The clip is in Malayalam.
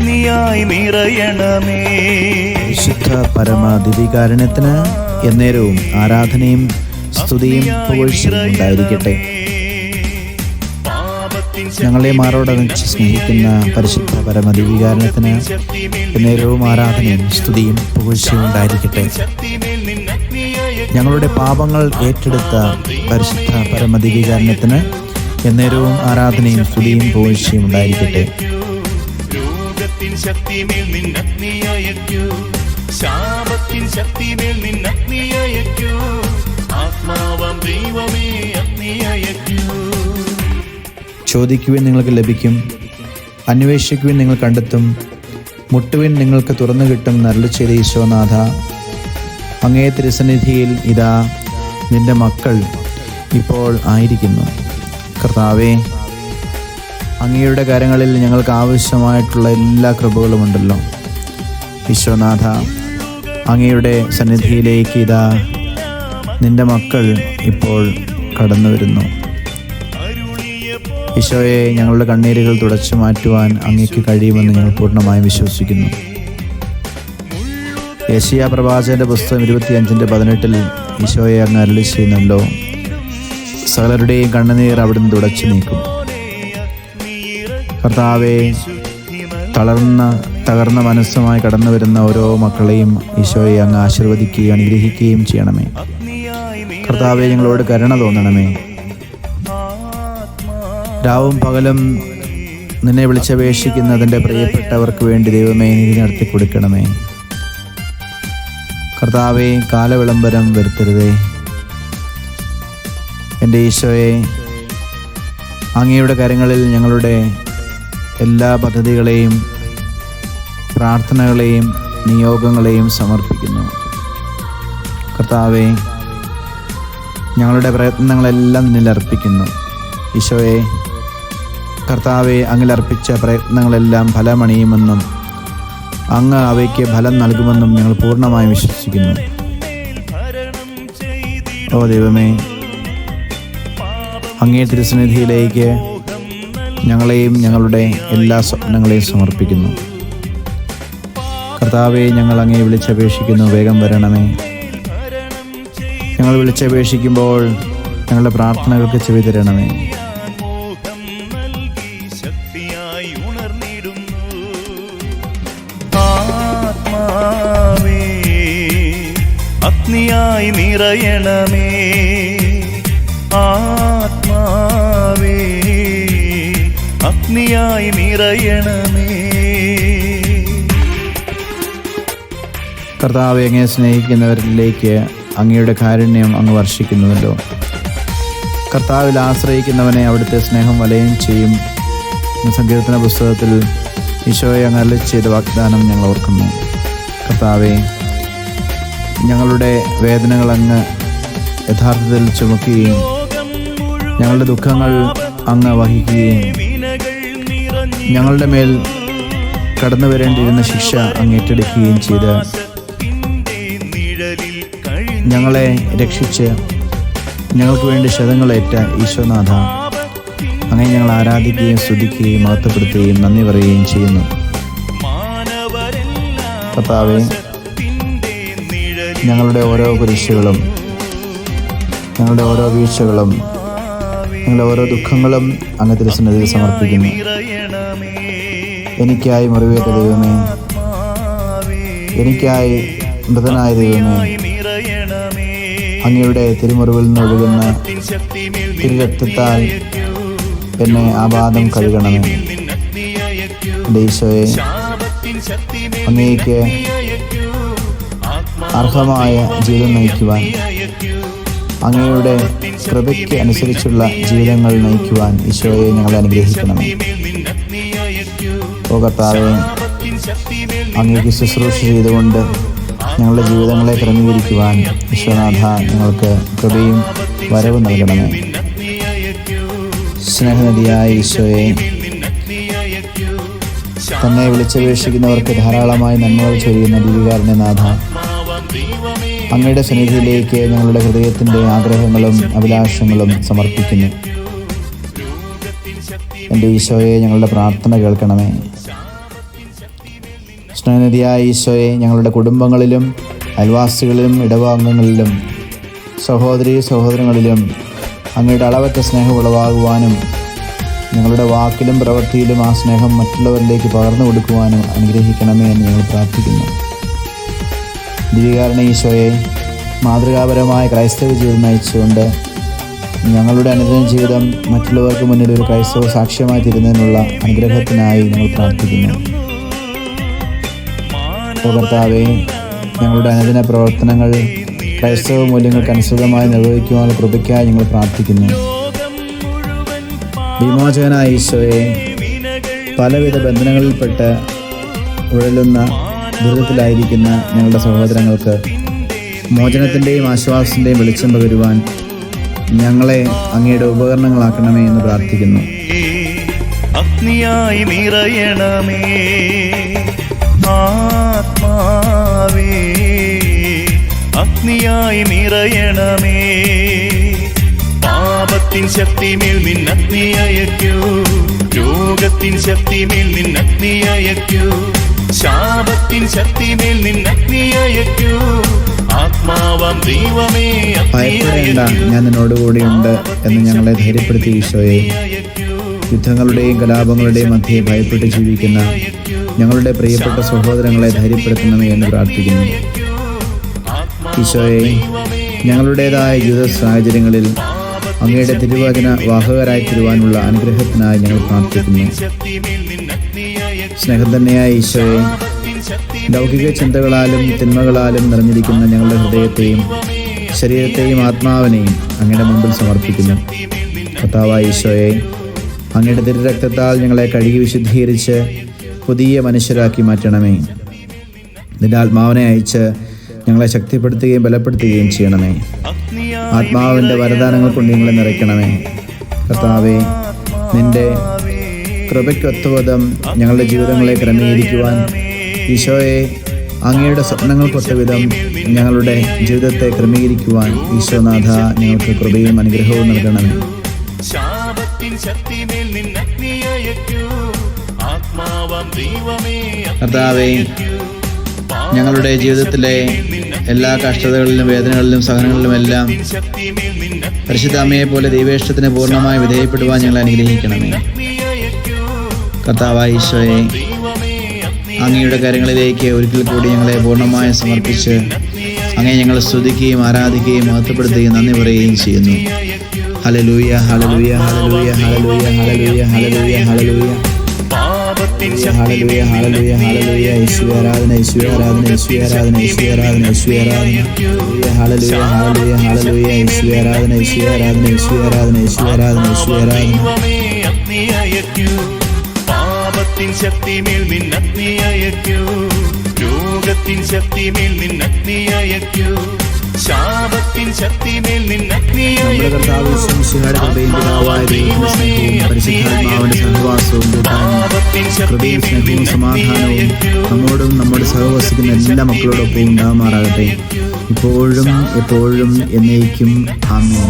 അഗ്നിയായി നിറയണമേ. വിശുദ്ധ പരമദിവികാരുണ്യത്തിന് എന്നേരവും ആരാധനയും സ്തുതിയും പുകഴ്ചയും ഉണ്ടായിരിക്കട്ടെ. ഞങ്ങളെ മാറോടണിച്ച് സ്നേഹിക്കുന്ന പരിശുദ്ധ പരമദിവികാരുണ്യത്തിന് എന്നേരവും ആരാധനയും സ്തുതിയും പുകഴ്ചയും ഉണ്ടായിരിക്കട്ടെ. ഞങ്ങളുടെ പാപങ്ങൾ ഏറ്റെടുത്ത പരിശുദ്ധ പരമദിവികാരുണ്യത്തിന് എന്നേരവും ആരാധനയും സ്തുതിയും പുകഴ്ചയും ഉണ്ടായിരിക്കട്ടെ. രോഗത്തിൻ ശക്തിമേൽ നിന്നഗ്നിയയക്കൂ, ശാപത്തിൻ ശക്തിമേൽ നിന്നഗ്നിയയക്കൂ, ആത്മാവാം ദൈവമേ അഗ്നിയയക്കൂ. ചോദിക്കുവിൻ നിങ്ങൾക്ക് ലഭിക്കും, അന്വേഷിക്കുവിൻ നിങ്ങൾ കണ്ടെത്തും, മുട്ടുവിൻ നിങ്ങൾക്ക് തുറന്നു കിട്ടും എന്നരുളിച്ചെയ്ത ഈശോനാഥ, അങ്ങേ തിരുസന്നിധിയിൽ ഇതാ നിന്റെ മക്കൾ ഇപ്പോൾ ആയിരിക്കുന്നു. കർത്താവേ, അങ്ങയുടെ കാര്യങ്ങളിൽ ഞങ്ങൾക്ക് ആവശ്യമായിട്ടുള്ള എല്ലാ കൃപകളുമുണ്ടല്ലോ. ഈശോനാഥ, അങ്ങയുടെ സന്നിധിയിലേക്ക് ഇതാ നിന്റെ മക്കൾ ഇപ്പോൾ കടന്നു വരുന്നു. ഈശോയെ, ഞങ്ങളുടെ കണ്ണീരുകൾ തുടച്ചു മാറ്റുവാൻ അങ്ങയ്ക്ക് കഴിയുമെന്ന് ഞങ്ങൾ പൂർണ്ണമായും വിശ്വസിക്കുന്നു. യെശയ്യാ പ്രവാചകന്റെ പുസ്തകം 25:18 ഈശോയെ അങ്ങ് അരുളി ചെയ്യുന്നല്ലോ, സകലരുടെയും കണ്ണുനീർ അവിടുന്ന് തുടച്ചു നീക്കും. കർത്താവെ, തകർന്ന മനസ്സുമായി കടന്നു വരുന്ന ഓരോ മക്കളെയും ഈശോയെ അങ്ങ് ആശീർവദിക്കുകയും അനുഗ്രഹിക്കുകയും ചെയ്യണമേ. കർത്താവെ, ഞങ്ങളോട് കരുണ തോന്നണമേ. രാവും പകലും നിന്നെ വിളിച്ചപേക്ഷിക്കുന്നതിൻ്റെ പ്രിയപ്പെട്ടവർക്ക് വേണ്ടി ദൈവമേ നീതി നടത്തി കൊടുക്കണമേ. കർത്താവെ, കാലവിളംബരം വരുത്തരുതേ. എൻ്റെ ഈശോയെ, അങ്ങയുടെ കരങ്ങളിൽ ഞങ്ങളുടെ എല്ലാ പദ്ധതികളെയും പ്രാർത്ഥനകളെയും നിയോഗങ്ങളെയും സമർപ്പിക്കുന്നു. കർത്താവെ, ഞങ്ങളുടെ പ്രയത്നങ്ങളെല്ലാം നിന്നിൽ അർപ്പിക്കുന്നു. ഈശോയെ, കർത്താവെ, അങ്ങിലർപ്പിച്ച പ്രയത്നങ്ങളെല്ലാം ഫലമണിയുമെന്നും അങ്ങ് അവയ്ക്ക് ഫലം നൽകുമെന്നും ഞങ്ങൾ പൂർണ്ണമായും വിശ്വസിക്കുന്നു. ഓ ദൈവമേ, അങ്ങേ തിരുസന്നിധിയിലേക്ക് ഞങ്ങളെയും ഞങ്ങളുടെ എല്ലാ സ്വപ്നങ്ങളെയും സമർപ്പിക്കുന്നു. കർത്താവെ, ഞങ്ങൾ അങ്ങേ വിളിച്ചപേക്ഷിക്കുന്നു, വേഗം വരണമേ. ഞങ്ങൾ വിളിച്ചപേക്ഷിക്കുമ്പോൾ ഞങ്ങളുടെ പ്രാർത്ഥനകൾക്ക് ചെവി തരണമേ. ആത്മാവേ, അഗ്നിയായി നിറയണമേ. ആത്മാവേ, അഗ്നിയായി നിറയണമേ. കർത്താവെ, അങ്ങേ സ്നേഹിക്കുന്നവരിലേക്ക് അങ്ങയുടെ കാരുണ്യം അങ്ങ് വർഷിക്കുന്നുവല്ലോ. കർത്താവിൽ ആശ്രയിക്കുന്നവനെ അവിടുത്തെ സ്നേഹം വലയം ചെയ്യും. സങ്കീർത്തന പുസ്തകത്തിൽ ഈശോയെ അങ്ങ് അരുളി ചെയ്ത വാഗ്ദാനം ഞങ്ങൾ ഓർക്കുന്നു. കർത്താവെ, ഞങ്ങളുടെ വേദനകൾ അങ്ങ് യഥാർത്ഥത്തിൽ ചുമക്കുകയും ഞങ്ങളുടെ ദുഃഖങ്ങൾ അങ്ങ് വഹിക്കുകയും ഞങ്ങളുടെ മേൽ കടന്നു വരേണ്ടിയിരുന്ന ശിക്ഷ അങ്ങ് ഏറ്റെടുക്കുകയും ചെയ്ത് ഞങ്ങളെ രക്ഷിച്ച് ഞങ്ങൾക്ക് വേണ്ടി ശതങ്ങളേറ്റ ഈശോനാഥ, അങ്ങനെ ഞങ്ങൾ ആരാധിക്കുകയും സ്തുതിക്കുകയും മഹത്വപ്പെടുത്തുകയും നന്ദി പറയുകയും ചെയ്യുന്നു. കർത്താവേ, ഞങ്ങളുടെ ഓരോ കുരിശുകളും ഞങ്ങളുടെ ഓരോ വീഴ്ചകളും ഞങ്ങളുടെ ഓരോ ദുഃഖങ്ങളും അങ്ങ് തിരുസന്നിധിയിൽ സമർപ്പിക്കുന്നു. എനിക്കായി മുറിവേറ്റ ദൈവമേ, എനിക്കായി മൃതനായ ദൈവമേ, അങ്ങയുടെ തിരുമുറിവിൽ നിന്നൊഴുകുന്ന തിരുരക്തത്താൽ എന്നെ ആപാദം കഴുകണമേ. എൻ്റെ ഈശോയെ, അങ്ങേക്ക് അർഹമായ ജീവിതം നയിക്കുവാൻ, അങ്ങയുടെ കൃപയ്ക്ക് അനുസരിച്ചുള്ള ജീവിതങ്ങൾ നയിക്കുവാൻ ഈശോയെ ഞങ്ങളെ അനുഗ്രഹിക്കണമേ. ഓ കർത്താവേ, അങ്ങേക്ക് ശുശ്രൂഷ ചെയ്തുകൊണ്ട് ഞങ്ങളുടെ ജീവിതങ്ങളെ ക്രമീകരിക്കുവാൻ ഈശോനാഥ ഞങ്ങൾക്ക് കൃപയും വരവും നൽകണമേ. സ്നേഹനിധിയായ ഈശോയെ, തന്നെ വിളിച്ചപേക്ഷിക്കുന്നവർക്ക് ധാരാളമായി നന്മകൾ ചൊരിയുന്ന ദിവ്യകാരുണ്യനാഥ, അങ്ങയുടെ സന്നിധിയിലേക്ക് ഞങ്ങളുടെ ഹൃദയത്തിൻ്റെ ആഗ്രഹങ്ങളും അഭിലാഷങ്ങളും സമർപ്പിക്കുന്നു. എൻ്റെ ഈശോയെ, ഞങ്ങളുടെ പ്രാർത്ഥന കേൾക്കണമേ. സ്നേഹനിധിയായ ഈശോയെ, ഞങ്ങളുടെ കുടുംബങ്ങളിലും അയൽവാസികളിലും ഇടവകങ്ങളിലും സഹോദരീ സഹോദരങ്ങളിലും അങ്ങയുടെ അളവറ്റ സ്നേഹം ഉളവാകുവാനും ഞങ്ങളുടെ വാക്കിലും പ്രവൃത്തിയിലും ആ സ്നേഹം മറ്റുള്ളവരിലേക്ക് പകർന്നു കൊടുക്കുവാനും അനുഗ്രഹിക്കണമേ എന്ന് ഞങ്ങൾ പ്രാർത്ഥിക്കുന്നു. ദിവ്യകാരുണ്യ ഈശോയെ, മാതൃകാപരമായ ക്രൈസ്തവ ജീവിതം നയിച്ചുകൊണ്ട് ഞങ്ങളുടെ അനുദിന ജീവിതം മറ്റുള്ളവർക്ക് മുന്നിൽ ഒരു ക്രൈസ്തവ സാക്ഷ്യമായി തീരുന്നതിനുള്ള അനുഗ്രഹത്തിനായി ഞങ്ങൾ പ്രാർത്ഥിക്കുന്നു. കർത്താവേ, ഞങ്ങളുടെ അനുദിന പ്രവർത്തനങ്ങൾ ക്രൈസ്തവ മൂല്യങ്ങൾക്ക് അനുസൃതമായി നിർവഹിക്കുവാനുള്ള കൃപയ്ക്കായി ഞങ്ങൾ പ്രാർത്ഥിക്കുന്നു. വിമോചകനായ ഈശോയെ, പലവിധ ബന്ധനങ്ങളിൽപ്പെട്ട് ഉഴലുന്ന ദുരിതത്തിലായിരിക്കുന്ന ഞങ്ങളുടെ സഹോദരങ്ങൾക്ക് മോചനത്തിൻ്റെയും ആശ്വാസത്തിൻ്റെയും വെളിച്ചം പകരുവാൻ ഞങ്ങളെ അങ്ങയുടെ ഉപകരണങ്ങളാക്കണമേ എന്ന് പ്രാർത്ഥിക്കുന്നു. അഗ്നിയായി നിറയണമേ ആത്മാവേ, അഗ്നിയായി നിറയണമേ. പാപത്തിൻ ശക്തിമേൽ നിന്നഗ്നി അയക്കൂ, രോഗത്തിൻ ശക്തിമേൽ നിന്നഗ്നി അയക്കൂ, ശാപത്തിൻ ശക്തിമേൽ നിന്നഗ്നി അയക്കൂ. ആത്മാവാം ദൈവമേ, ഭയപ്പെടേണ്ട, ഞാൻ നിന്നോടുകൂടിയുണ്ട് എന്ന് ഞങ്ങളെ ധൈര്യപ്പെടുത്തി ഈശോയെ. യുദ്ധങ്ങളുടെയും കലാപങ്ങളുടെയും മധ്യേ ഭയപ്പെട്ട് ജീവിക്കുന്ന ഞങ്ങളുടെ പ്രിയപ്പെട്ട സഹോദരങ്ങളെ ധൈര്യപ്പെടുത്തണമേ എന്ന് പ്രാർത്ഥിക്കുന്നു. ഈശോയെ, ഞങ്ങളുടേതായ ജീവിത സാഹചര്യങ്ങളിൽ അങ്ങയുടെ തിരുവചന വാഹകരായി തീരുവാനുള്ള അനുഗ്രഹത്തിനായി ഞങ്ങൾ പ്രാർത്ഥിക്കുന്നു. സ്നേഹം തന്നെയായ ഈശോയെ, ലൗകിക ചിന്തകളാലും തിന്മകളാലും നിറഞ്ഞിരിക്കുന്ന ഞങ്ങളുടെ ഹൃദയത്തെയും ശരീരത്തെയും ആത്മാവിനെയും അങ്ങയുടെ മുമ്പിൽ സമർപ്പിക്കുന്നു. കർത്താവായ ഈശോയെ, അങ്ങയുടെ തിരുരക്തത്താൽ ഞങ്ങളെ കഴുകി വിശുദ്ധീകരിച്ച് പുതിയ മനുഷ്യരാക്കി മാറ്റണമേ. നിന്റെ ആത്മാവിനെ അയച്ച് ഞങ്ങളെ ശക്തിപ്പെടുത്തുകയും ബലപ്പെടുത്തുകയും ചെയ്യണമേ. ആത്മാവിൻ്റെ വരദാനങ്ങൾ കൊണ്ട് ഞങ്ങളെ നിറയ്ക്കണമേ. കർത്താവേ, നിന്റെ കൃപയ്ക്കൊത്തവധം ഞങ്ങളുടെ ജീവിതങ്ങളെ ക്രമീകരിക്കുവാൻ ഈശോയെ, അങ്ങയുടെ സ്വപ്നങ്ങൾക്കൊത്ത വിധം ഞങ്ങളുടെ ജീവിതത്തെ ക്രമീകരിക്കുവാൻ ഈശോനാഥ ഞങ്ങൾക്ക് കൃപയും അനുഗ്രഹവും നൽകണമേ. കർത്താവേ, ഞങ്ങളുടെ ജീവിതത്തിലെ എല്ലാ കഷ്ടതകളിലും വേദനകളിലും സഹനങ്ങളിലുമെല്ലാം പരിശുദ്ധ അമ്മയെ പോലെ ദൈവേഷ്ടത്തിന് പൂർണ്ണമായി വിധേയപ്പെടുവാൻ ഞങ്ങളെ അനുഗ്രഹിക്കണമേ. കർത്താവായ ഈശോയെ, അങ്ങയുടെ കരങ്ങളിലേക്ക് ഒരിക്കൽ കൂടി ഞങ്ങളെ പൂർണ്ണമായി സമർപ്പിച്ച് അങ്ങേ ഞങ്ങൾ സ്തുതിക്കുകയും ആരാധിക്കുകയും മഹത്വപ്പെടുത്തുകയും നന്ദി പറയുകയും ചെയ്യുന്നു. Hallelujah, hallelujah, hallelujah, hallelujah, hallelujah, hallelujah, hallelujah, hallelujah, hallelujah, hallelujah. യേശുവേ ആരാധന, യേശുവേ ആരാധന, യേശുവേ ആരാധന, യേശുവേ ആരാധന, യേശുവേ ആരാധന. Hallelujah, hallelujah, hallelujah. യേശുവേ ആരാധന, യേശുവേ ആരാധന, യേശുവേ ആരാധന, യേശുവേ ആരാധന, യേശുവേ ആരാധന. പാപത്തിൻ ശക്തിമേൽ നിന്നഗ്നി അയക്കൂ, രോഗത്തിൻ ശക്തിമേൽ നിന്നഗ്നി അയക്കൂ, ശാപത്തിൻ ശക്തിമേൽ നിന്നഗ്നി നമ്മുടെ കർത്താവ് യേശുമിശിഹായുടെ കൃപയും പിതാവായ ദൈവത്തിന്റെ സ്നേഹവും പരിശുദ്ധാത്മാവിന്റെ സഹവാസവും കൃപയും സ്നേഹവും സമാധാനവും നമ്മോടും നമ്മുടെ സഹവസിക്കുന്ന എല്ലാ മക്കളോടൊപ്പം ഉണ്ടാകുമാറാകട്ടെ, ഇപ്പോഴും എപ്പോഴും എന്നേക്കും. ആമേൻ.